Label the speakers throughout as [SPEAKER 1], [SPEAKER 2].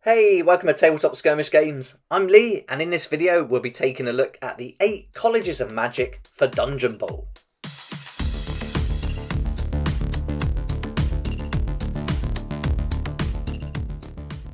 [SPEAKER 1] Hey, welcome to Tabletop Skirmish Games. I'm Lee, and in this video we'll be taking a look at the 8 colleges of magic for Dungeon Bowl.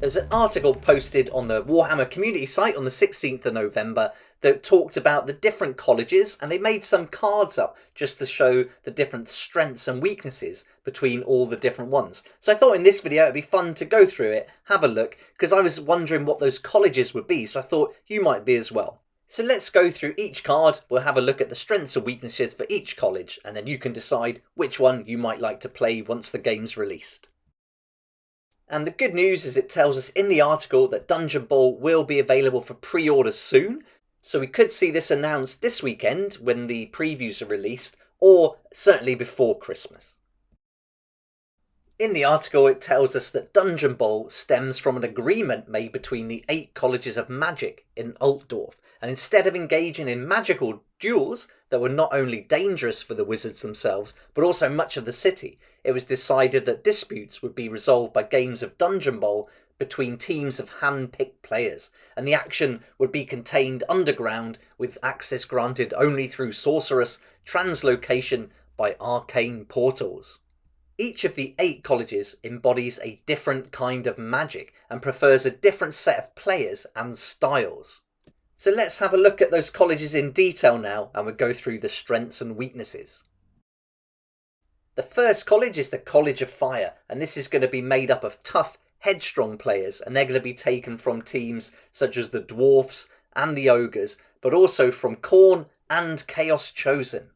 [SPEAKER 1] There's an article posted on the Warhammer community site on the 16th of November that talked about the different colleges, and they made some cards up just to show the different strengths and weaknesses between all the different ones. So I thought in this video it'd be fun to go through it, have a look, because I was wondering what those colleges would be, so I thought you might be as well. So let's go through each card, we'll have a look at the strengths and weaknesses for each college, and then you can decide which one you might like to play once the game's released. And the good news is it tells us in the article that Dungeon Bowl will be available for pre-orders soon, so we could see this announced this weekend when the previews are released, or certainly before Christmas. In the article it tells us that Dungeon Bowl stems from an agreement made between the 8 colleges of magic in Altdorf, and instead of engaging in magical duels that were not only dangerous for the wizards themselves but also much of the city, it was decided that disputes would be resolved by games of Dungeon Bowl between teams of hand-picked players, and the action would be contained underground with access granted only through sorcerous translocation by arcane portals. Each of the 8 colleges embodies a different kind of magic and prefers a different set of players and styles. So let's have a look at those colleges in detail now, and we'll go through the strengths and weaknesses. The first college is the College of Fire, and this is going to be made up of tough, headstrong players, and they're going to be taken from teams such as the Dwarfs and the Ogres, but also from Khorne and Chaos Chosen.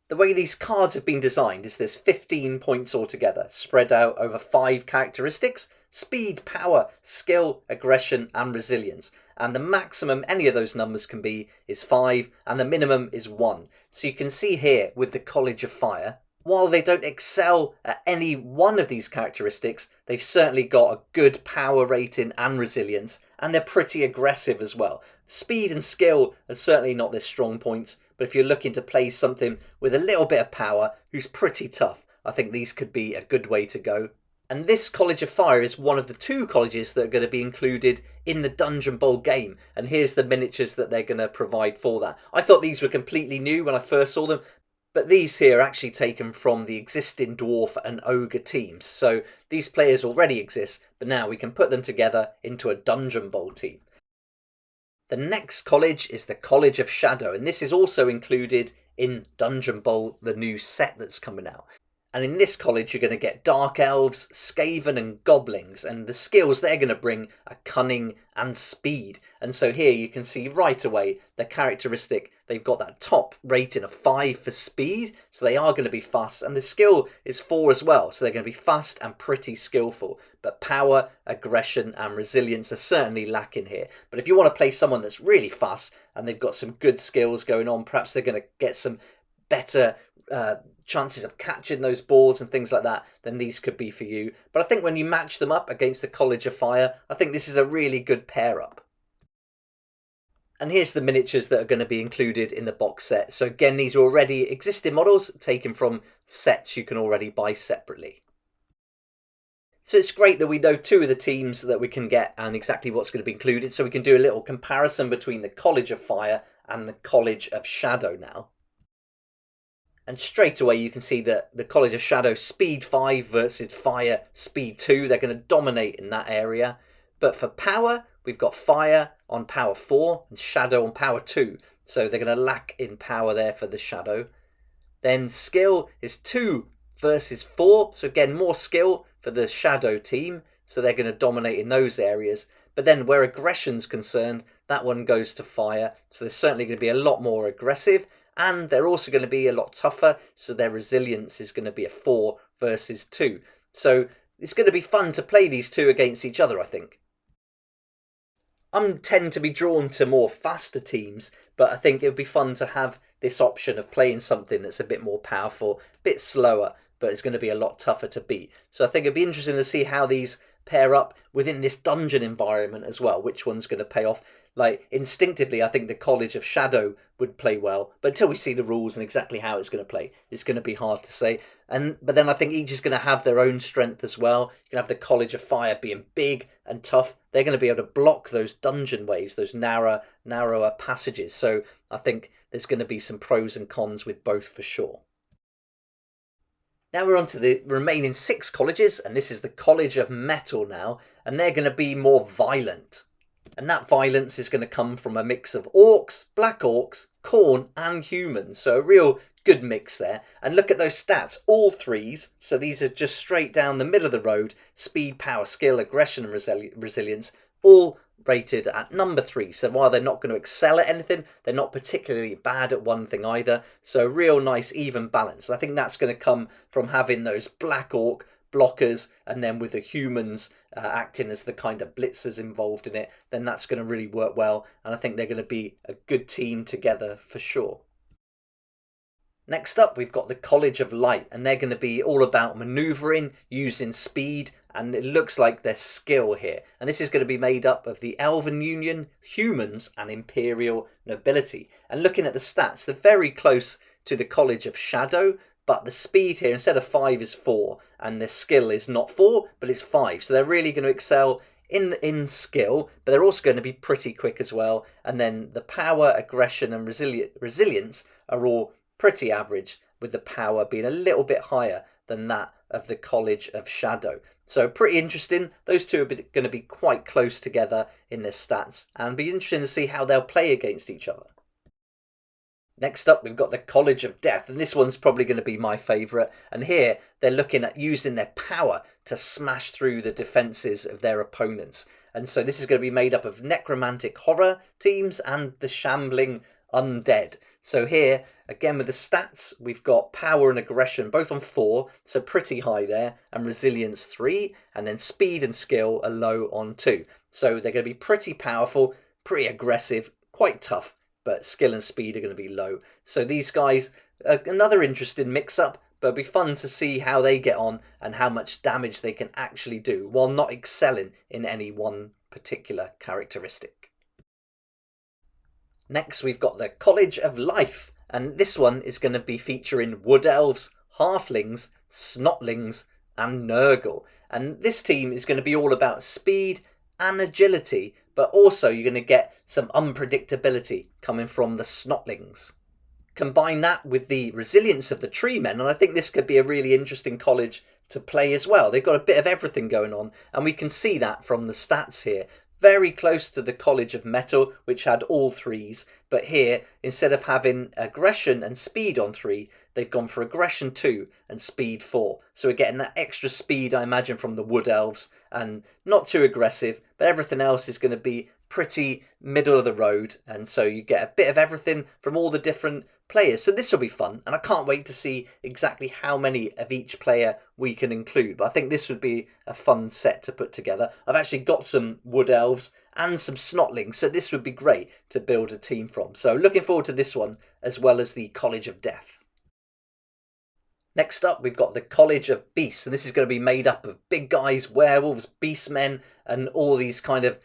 [SPEAKER 1] The way these cards have been designed is there's 15 points altogether, spread out over 5 characteristics: speed, power, skill, aggression and resilience. And the maximum any of those numbers can be is 5, and the minimum is 1. So you can see here with the College of Fire, while they don't excel at any one of these characteristics, they've certainly got a good power rating and resilience, and they're pretty aggressive as well. Speed and skill are certainly not their strong points, but if you're looking to play something with a little bit of power who's pretty tough, I think these could be a good way to go. And this College of Fire is one of the 2 colleges that are going to be included in the Dungeon Bowl game, and here's the miniatures that they're going to provide for that. I thought these were completely new when I first saw them, but these here are actually taken from the existing Dwarf and Ogre teams. So these players already exist, but now we can put them together into a Dungeon Bowl team. The next college is the College of Shadow, and this is also included in Dungeon Bowl, the new set that's coming out. And in this college you're going to get Dark Elves, Skaven and Goblins, and the skills they're going to bring are cunning and speed. And so here you can see right away the characteristic, they've got that top rating of 5 for speed, so they are going to be fast, and the skill is 4 as well, so they're going to be fast and pretty skillful. But power, aggression and resilience are certainly lacking here. But if you want to play someone that's really fast and they've got some good skills going on, perhaps they're going to get some better chances of catching those balls and things like that, then these could be for you. But I think when you match them up against the College of Fire, I think this is a really good pair up. And here's the miniatures that are going to be included in the box set. So again, these are already existing models taken from sets you can already buy separately. So it's great that we know 2 of the teams that we can get and exactly what's going to be included, so we can do a little comparison between the College of Fire and the College of Shadow now. And straight away you can see that the College of Shadow speed 5 versus fire speed 2. They're going to dominate in that area. But for power, we've got fire on power 4 and shadow on power 2. So they're going to lack in power there for the shadow. Then skill is 2 versus 4. So again, more skill for the shadow team. So they're going to dominate in those areas. But then where aggression's concerned, that one goes to fire. So they're certainly going to be a lot more aggressive. And they're also going to be a lot tougher, so their resilience is going to be a 4 versus 2. So it's going to be fun to play these 2 against each other, I think. I tend to be drawn to more faster teams, but I think it would be fun to have this option of playing something that's a bit more powerful, a bit slower, but it's going to be a lot tougher to beat. So I think it'd be interesting to see how these pair up within this dungeon environment as well. Which one's going to pay off? Like, instinctively, I think the College of Shadow would play well, but until we see the rules and exactly how it's going to play, it's going to be hard to say. But then I think each is going to have their own strength as well. You can have the College of Fire being big and tough. They're going to be able to block those dungeon ways, those narrower passages. So I think there's going to be some pros and cons with both for sure. Now we're on to the remaining 6 colleges, and this is the College of Metal now, and they're going to be more violent. And that violence is going to come from a mix of orcs, black orcs, Khorne and humans. So a real good mix there. And look at those stats, all 3s. So these are just straight down the middle of the road. Speed, power, skill, aggression and resilience, all rated at number 3. So while they're not going to excel at anything, they're not particularly bad at one thing either. So real nice even balance. I think that's going to come from having those black orc blockers, and then with the humans acting as the kind of blitzers involved in it, then that's going to really work well, and I think they're going to be a good team together for sure. Next up, we've got the College of Light, and they're going to be all about manoeuvring, using speed, and it looks like their skill here. And this is going to be made up of the Elven Union, humans, and Imperial Nobility. And looking at the stats, they're very close to the College of Shadow, but the speed here, instead of 5, is 4, and the skill is not 4, but it's 5. So they're really going to excel in skill, but they're also going to be pretty quick as well. And then the power, aggression, and resilience are all pretty average, with the power being a little bit higher than that of the College of Shadow. So pretty interesting. Those two are going to be quite close together in their stats, and be interesting to see how they'll play against each other. Next up, we've got the College of Death, and this one's probably going to be my favourite. And here, they're looking at using their power to smash through the defences of their opponents. And so this is going to be made up of necromantic horror teams and the shambling undead. So here, again with the stats, we've got power and aggression both on 4, so pretty high there, and resilience 3, and then speed and skill are low on 2. So they're going to be pretty powerful, pretty aggressive, quite tough, but skill and speed are going to be low. So these guys are another interesting mix-up, but it'll be fun to see how they get on and how much damage they can actually do, while not excelling in any one particular characteristic. Next, we've got the College of Life, and this one is going to be featuring Wood Elves, Halflings, Snotlings, and Nurgle. And this team is going to be all about speed and agility, but also you're going to get some unpredictability coming from the Snotlings. Combine that with the resilience of the Tree Men, and I think this could be a really interesting college to play as well. They've got a bit of everything going on, and we can see that from the stats here. Very close to the College of Metal, which had all 3s, but here, instead of having aggression and speed on 3, they've gone for aggression 2 and speed 4. So we're getting that extra speed, I imagine, from the Wood Elves, and not too aggressive, but everything else is going to be pretty middle of the road, and so you get a bit of everything from all the different players. So this will be fun, and I can't wait to see exactly how many of each player we can include, but I think this would be a fun set to put together. I've actually got some Wood Elves and some Snotlings, so this would be great to build a team from. So looking forward to this one, as well as the College of Death. Next up, we've got the College of Beasts, and this is going to be made up of big guys, werewolves, beastmen, and all these kind of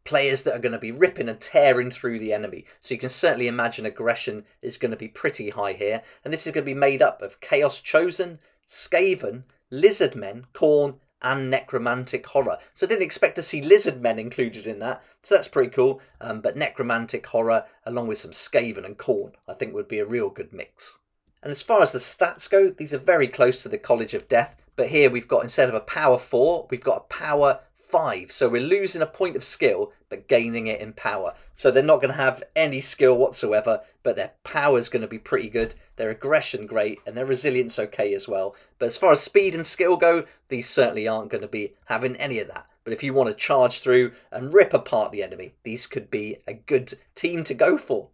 [SPEAKER 1] players that are going to be ripping and tearing through the enemy. So you can certainly imagine aggression is going to be pretty high here. And this is going to be made up of Chaos Chosen, Skaven, Lizardmen, Khorne, and Necromantic Horror. So I didn't expect to see Lizardmen included in that, so that's pretty cool. But Necromantic Horror, along with some Skaven and Khorne, I think would be a real good mix. And as far as the stats go, these are very close to the College of Death. But here we've got, instead of a power 4, we've got a power 5. So we're losing a point of skill, but gaining it in power. So they're not going to have any skill whatsoever, but their power is going to be pretty good. Their aggression great, and their resilience okay as well. But as far as speed and skill go, these certainly aren't going to be having any of that. But if you want to charge through and rip apart the enemy, these could be a good team to go for.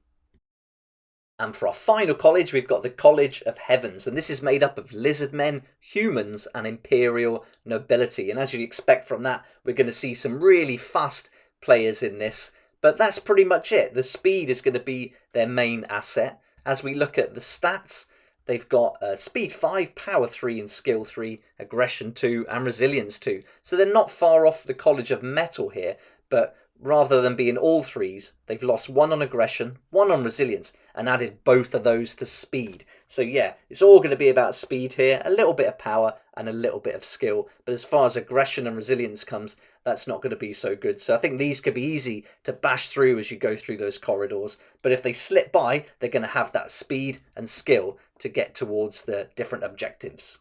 [SPEAKER 1] And for our final college, we've got the College of Heavens, and this is made up of lizardmen, humans, and Imperial Nobility. And as you'd expect from that, we're going to see some really fast players in this, but that's pretty much it. The speed is going to be their main asset. As we look at the stats, they've got speed 5, power 3 and skill 3, aggression 2 and resilience 2. So they're not far off the College of Metal here, but rather than being all 3s, they've lost 1 on aggression, 1 on resilience, and added both of those to speed. So yeah, it's all going to be about speed here, a little bit of power and a little bit of skill. But as far as aggression and resilience comes, that's not going to be so good. So I think these could be easy to bash through as you go through those corridors. But if they slip by, they're going to have that speed and skill to get towards the different objectives.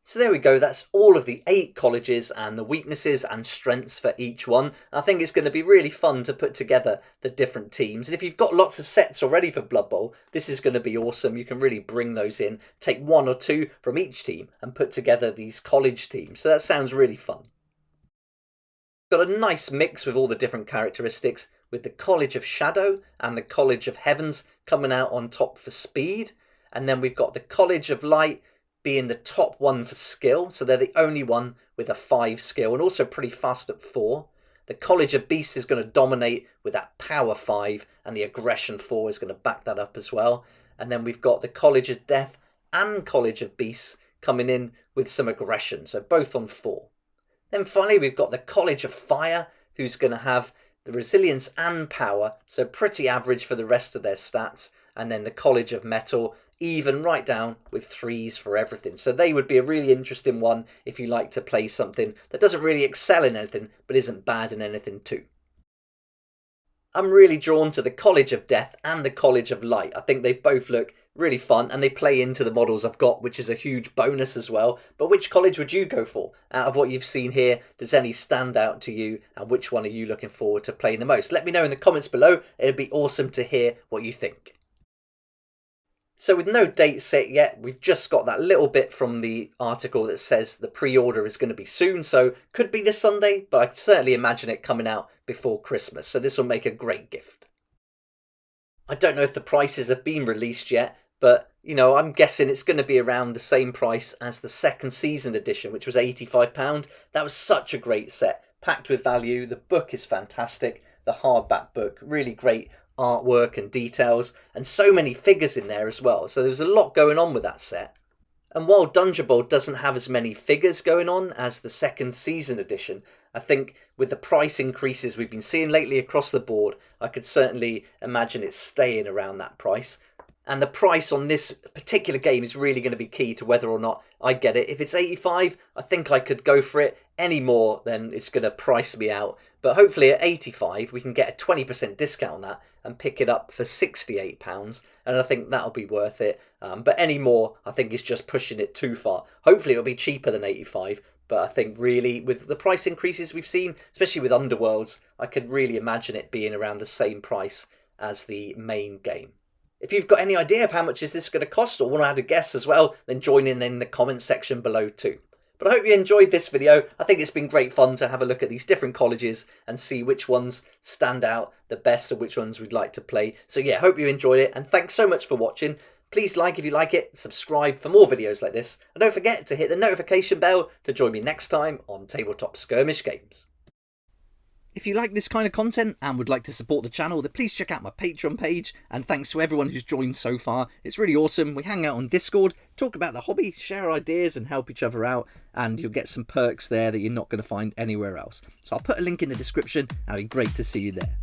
[SPEAKER 1] So there we go, that's all of the 8 colleges and the weaknesses and strengths for each one. I think it's going to be really fun to put together the different teams. And if you've got lots of sets already for Blood Bowl, this is going to be awesome. You can really bring those in, take 1 or 2 from each team and put together these college teams. So that sounds really fun. Got a nice mix with all the different characteristics, with the College of Shadow and the College of Heavens coming out on top for speed. And then we've got the College of Light being the top one for skill, so they're the only one with a 5 skill and also pretty fast at 4. The College of Beasts is going to dominate with that power 5, and the aggression 4 is going to back that up as well. And then we've got the College of Death and College of Beasts coming in with some aggression, so both on 4. Then finally we've got the College of Fire, who's going to have the resilience and power, so pretty average for the rest of their stats. And then the College of Metal, even right down with 3s for everything. So they would be a really interesting one if you like to play something that doesn't really excel in anything but isn't bad in anything too. I'm really drawn to the College of Death and the College of Light. I think they both look really fun and they play into the models I've got, which is a huge bonus as well. But which college would you go for? Out of what you've seen here, does any stand out to you, and which one are you looking forward to playing the most? Let me know in the comments below. It'd be awesome to hear what you think. So with no date set yet, we've just got that little bit from the article that says the pre-order is going to be soon. So could be this Sunday, but I can certainly imagine it coming out before Christmas. So this will make a great gift. I don't know if the prices have been released yet, but you know, I'm guessing it's going to be around the same price as the second season edition, which was £85. That was such a great set, packed with value. The book is fantastic. The hardback book, really great artwork and details, and so many figures in there as well. So there was a lot going on with that set. And while Dungeon Bowl doesn't have as many figures going on as the second season edition, I think with the price increases we've been seeing lately across the board, I could certainly imagine it staying around that price. And the price on this particular game is really going to be key to whether or not I get it. If it's 85, I think I could go for it. Any more, then it's going to price me out. But hopefully at 85, we can get a 20% discount on that and pick it up for £68. And I think that'll be worth it. But any more, I think is just pushing it too far. Hopefully it'll be cheaper than 85. But I think really with the price increases we've seen, especially with Underworlds, I could really imagine it being around the same price as the main game. If you've got any idea of how much is this going to cost or want to add a guess as well, then join in the comment section below too. But I hope you enjoyed this video. I think it's been great fun to have a look at these different colleges and see which ones stand out the best and which ones we'd like to play. So yeah, hope you enjoyed it, and thanks so much for watching. Please like if you like it, subscribe for more videos like this, and don't forget to hit the notification bell to join me next time on Tabletop Skirmish Games. If you like this kind of content and would like to support the channel, then please check out my Patreon page. And thanks to everyone who's joined so far. It's really awesome. We hang out on Discord, talk about the hobby, share ideas and help each other out. And you'll get some perks there that you're not going to find anywhere else. So I'll put a link in the description and it'd be great to see you there.